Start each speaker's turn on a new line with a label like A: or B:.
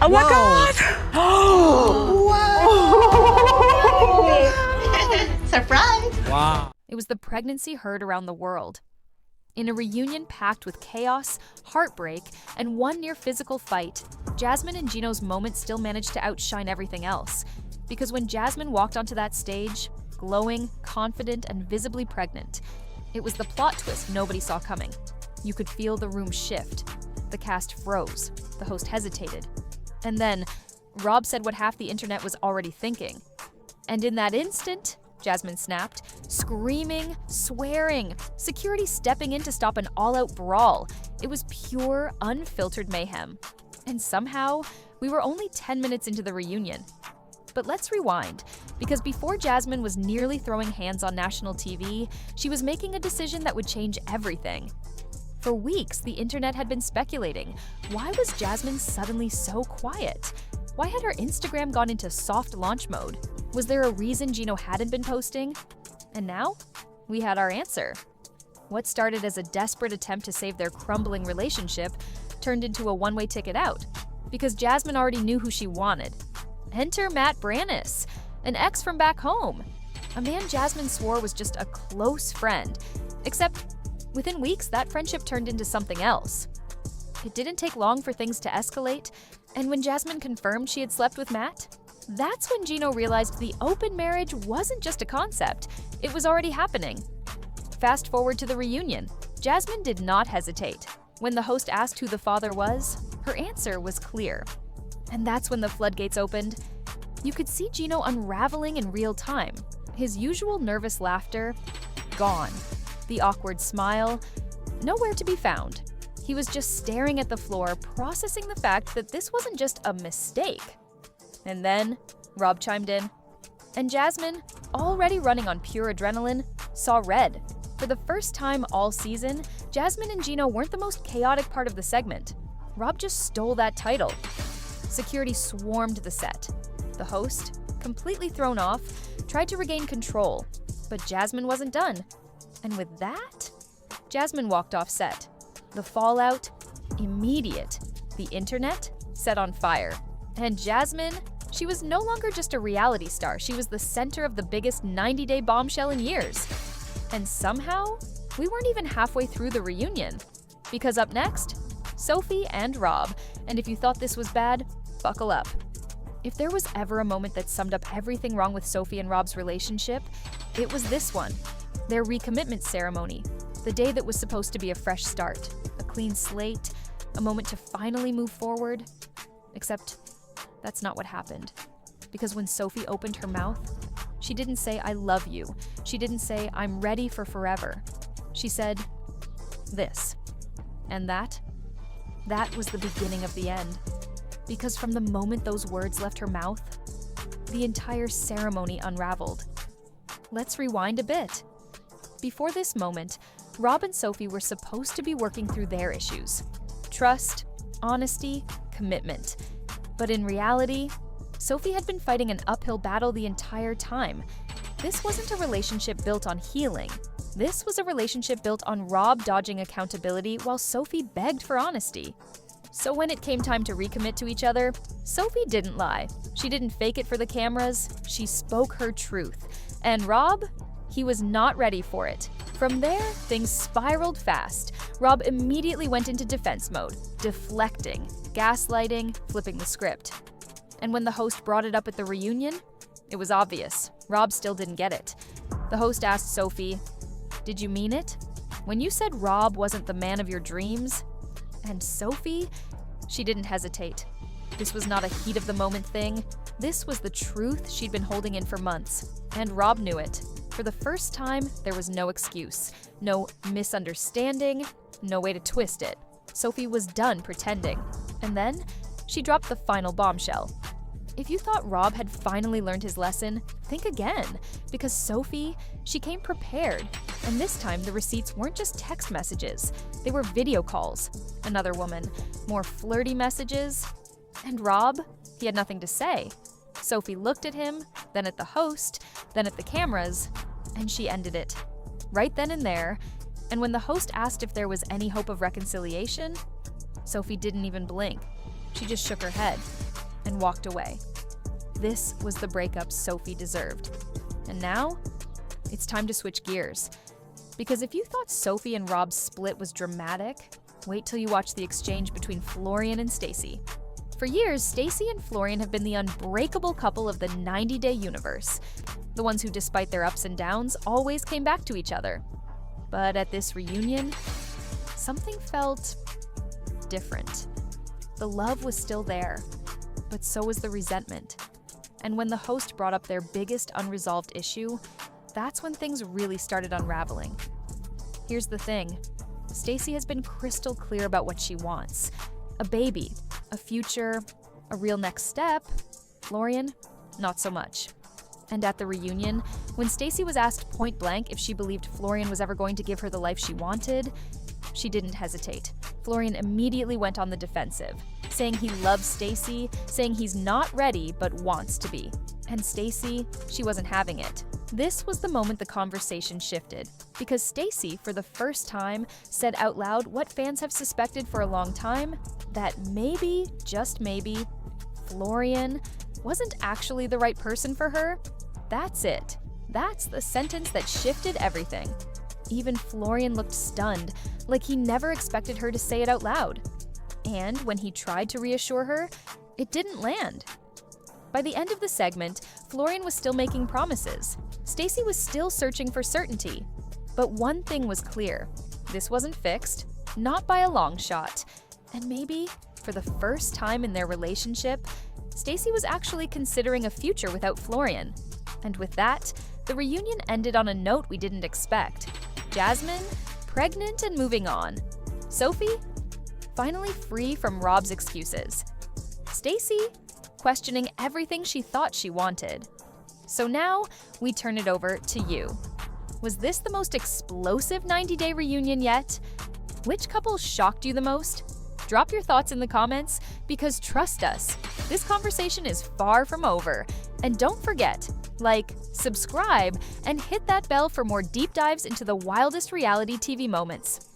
A: Oh my God!
B: Surprise!
C: Wow.
D: It was the pregnancy heard around the world. In a reunion packed with chaos, heartbreak, and one near physical fight, Jasmine and Gino's moment still managed to outshine everything else. Because when Jasmine walked onto that stage, glowing, confident, and visibly pregnant, it was the plot twist nobody saw coming. You could feel the room shift. The cast froze. The host hesitated. And then, Rob said what half the internet was already thinking. And in that instant, Jasmine snapped, screaming, swearing, security stepping in to stop an all-out brawl. It was pure, unfiltered mayhem. And somehow, we were only 10 minutes into the reunion. But let's rewind, because before Jasmine was nearly throwing hands on national TV, she was making a decision that would change everything. For weeks, the internet had been speculating. Why was Jasmine suddenly so quiet? Why had her Instagram gone into soft launch mode? Was there a reason Gino hadn't been posting? And now, we had our answer. What started as a desperate attempt to save their crumbling relationship turned into a one-way ticket out, because Jasmine already knew who she wanted. Enter Matt Brannis, an ex from back home, a man Jasmine swore was just a close friend, except within weeks that friendship turned into something else. It didn't take long for things to escalate, and when Jasmine confirmed she had slept with Matt, that's when Gino realized the open marriage wasn't just a concept, it was already happening. Fast forward to the reunion. Jasmine did not hesitate. When the host asked who the father was, her answer was clear. And that's when the floodgates opened. You could see Gino unraveling in real time. His usual nervous laughter, gone. The awkward smile, nowhere to be found. He was just staring at the floor, processing the fact that this wasn't just a mistake. And then, Rob chimed in. And Jasmine, already running on pure adrenaline, saw red. For the first time all season, Jasmine and Gino weren't the most chaotic part of the segment. Rob just stole that title. Security swarmed the set. The host, completely thrown off, tried to regain control, but Jasmine wasn't done. And with that, Jasmine walked off set. The fallout, immediate. The internet, set on fire. And Jasmine, she was no longer just a reality star, she was the center of the biggest 90-day bombshell in years. And somehow, we weren't even halfway through the reunion. Because up next, Sophie and Rob. And if you thought this was bad, buckle up. If there was ever a moment that summed up everything wrong with Sophie and Rob's relationship, it was this one. Their recommitment ceremony. The day that was supposed to be a fresh start. A clean slate. A moment to finally move forward. Except, that's not what happened. Because when Sophie opened her mouth, she didn't say, "I love you." She didn't say, "I'm ready for forever." She said, this. And that was the beginning of the end. Because from the moment those words left her mouth, the entire ceremony unraveled. Let's rewind a bit. Before this moment, Rob and Sophie were supposed to be working through their issues. Trust, honesty, commitment. But in reality, Sophie had been fighting an uphill battle the entire time. This wasn't a relationship built on healing. This was a relationship built on Rob dodging accountability while Sophie begged for honesty. So when it came time to recommit to each other, Sophie didn't lie. She didn't fake it for the cameras. She spoke her truth. And Rob, he was not ready for it. From there, things spiraled fast. Rob immediately went into defense mode, deflecting, gaslighting, flipping the script. And when the host brought it up at the reunion, it was obvious. Rob still didn't get it. The host asked Sophie, "Did you mean it? When you said Rob wasn't the man of your dreams?" And Sophie, she didn't hesitate. This was not a heat of the moment thing. This was the truth she'd been holding in for months. And Rob knew it. For the first time, there was no excuse, no misunderstanding, no way to twist it. Sophie was done pretending. And then, she dropped the final bombshell. If you thought Rob had finally learned his lesson, think again. Because Sophie, she came prepared. And this time, the receipts weren't just text messages. They were video calls. Another woman, more flirty messages. And Rob, he had nothing to say. Sophie looked at him, then at the host, then at the cameras, and she ended it. Right then and there. And when the host asked if there was any hope of reconciliation, Sophie didn't even blink. She just shook her head. and walked away. This was the breakup Sophie deserved. And now, it's time to switch gears. Because if you thought Sophie and Rob's split was dramatic, wait till you watch the exchange between Florian and Stacy. For years, Stacy and Florian have been the unbreakable couple of the 90-day universe. The ones who, despite their ups and downs, always came back to each other. But at this reunion, something felt different. The love was still there, but so was the resentment. And when the host brought up their biggest unresolved issue, that's when things really started unraveling. Here's the thing. Stacy has been crystal clear about what she wants. A baby, a future, a real next step. Florian, not so much. And at the reunion, when Stacy was asked point blank if she believed Florian was ever going to give her the life she wanted, she didn't hesitate. Florian immediately went on the defensive, saying he loves Stacy, saying he's not ready but wants to be. And Stacy, she wasn't having it. This was the moment the conversation shifted, because Stacy, for the first time, said out loud what fans have suspected for a long time, that maybe, just maybe, Florian wasn't actually the right person for her. That's it. That's the sentence that shifted everything. Even Florian looked stunned, like he never expected her to say it out loud. And when he tried to reassure her, it didn't land. By the end of the segment, Florian was still making promises. Stacy was still searching for certainty. But one thing was clear. This wasn't fixed, not by a long shot. And maybe, for the first time in their relationship, Stacy was actually considering a future without Florian. And with that, the reunion ended on a note we didn't expect. Jasmine, pregnant and moving on. Sophie, finally free from Rob's excuses. Stacy, questioning everything she thought she wanted. So now, we turn it over to you. Was this the most explosive 90-day reunion yet? Which couple shocked you the most? Drop your thoughts in the comments, because trust us, this conversation is far from over. And don't forget, like, subscribe, and hit that bell for more deep dives into the wildest reality TV moments.